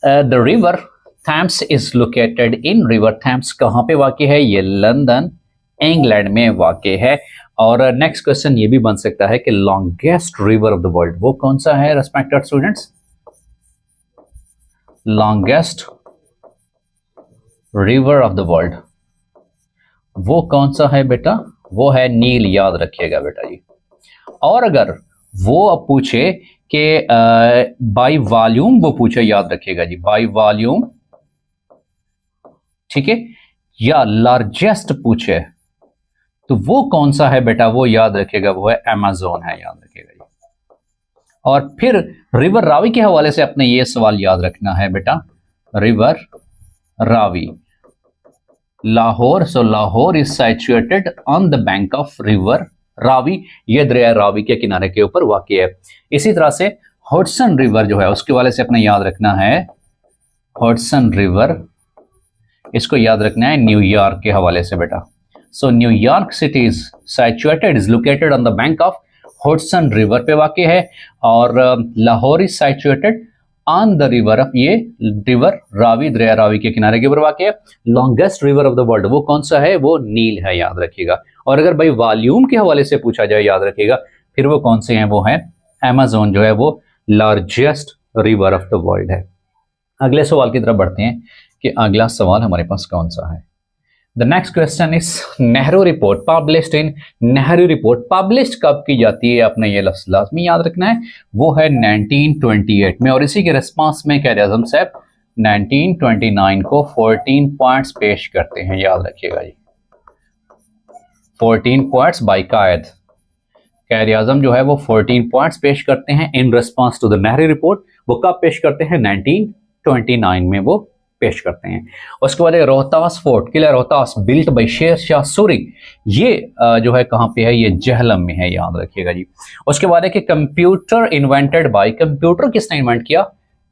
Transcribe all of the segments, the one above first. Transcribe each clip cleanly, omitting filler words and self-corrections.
The river Thames is located in, river Thames कहाँ पे वाक़ है? ये लंदन इंग्लैंड में वाक़ है। और नेक्स्ट क्वेश्चन ये भी बन सकता है कि longest river of the world वो कौन सा है respected students? Longest river of the world वो कौन सा है बेटा? वो है नील, याद रखिएगा बेटा जी। और अगर वो अब पूछे कि बाय वॉल्यूम वो पूछे, याद रखिएगा जी, बाय वॉल्यूम, ठीक है, या लार्जेस्ट पूछे तो वो कौन सा है बेटा? वो याद रखिएगा, वो है अमेज़न है, याद रखिएगा जी। और फिर रिवर रावी के हवाले से अपने ये सवाल याद रखना है बेटा, river Ravi, Lahore, so Lahore is situated on the bank of river Ravi, ये दरिया रावी के किनारे के ऊपर वाक़ है। इसी तरह से हडसन रिवर जो है उसके वाले से अपने याद रखना है, हडसन रिवर, इसको याद रखना है न्यूयॉर्क के हवाले से बेटा। सो New York city is situated, is located on the bank of Hudson river पे वाक़ है। और Lahore is situated on the river of, ये रिवर रावी, दरिया रावी के किनारे के ऊपर वाक़ है। Longest river of the world वो कौन सा है? वो नील है, याद रखिएगा। और अगर भाई वॉल्यूम के हवाले से पूछा जाए, याद रखिएगा, फिर वो कौन से हैं? वो है अमेज़न जो है वो largest river of the world है। अगले सवाल की तरफ बढ़ते हैं कि अगला सवाल हमारे पास कौन सा है। The next question is Nehru report published in, Nehru report publish कब की जाती है? आपने ये लफ्ज़ लाजमी याद रखना है, वो है 1928 में। और इसी के रिस्पांस में क़ायद-ए-आज़म साहब 1929 को 14 पॉइंट्स पेश करते हैं, याद रखिएगा जी, 14 पॉइंट्स बाय क़ायद-ए-आज़म जो है वो 14 पॉइंट्स पेश करते हैं in response to the Nehru report. वो कब पेश करते हैं? 1929 में वो पेश करते हैं। उसके बाद Rohtas fort, Qila Rohtas, built by Sher Shah Suri, ये जो है कहाँ पे है? ये जहलम में है, याद रखिएगा जी। उसके बाद है कि कंप्यूटर इन्वेंटेड बाय, कंप्यूटर किसने इन्वेंट किया?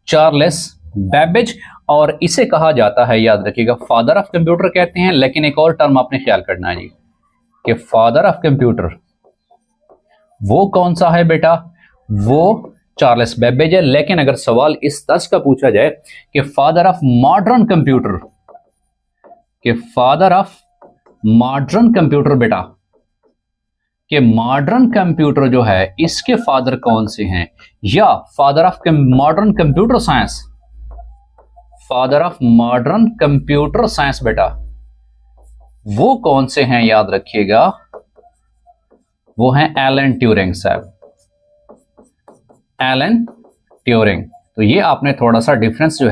Charles Babbage. और इसे कहा जाता है, याद रखिएगा, फादर ऑफ कंप्यूटर कहते हैं। लेकिन एक और टर्म आपने ख्याल करना है जी कि फादर ऑफ कंप्यूटर वो कौन सा है बेटा? वो चार्ल्स बेबेज है। लेकिन अगर सवाल इस तर्ज का पूछा जाए कि फादर ऑफ मॉडर्न कंप्यूटर, कि फादर ऑफ मॉडर्न कंप्यूटर बेटा, कि मॉडर्न कंप्यूटर जो है इसके फादर कौन से हैं, या father of modern computer science, father of modern computer science बेटा वो कौन से हैं? याद रखिएगा, वो हैं एलन ट्यूरिंग साहब, एलन ट्यूरिंग। तो ये आपने थोड़ा सा डिफरेंस जो है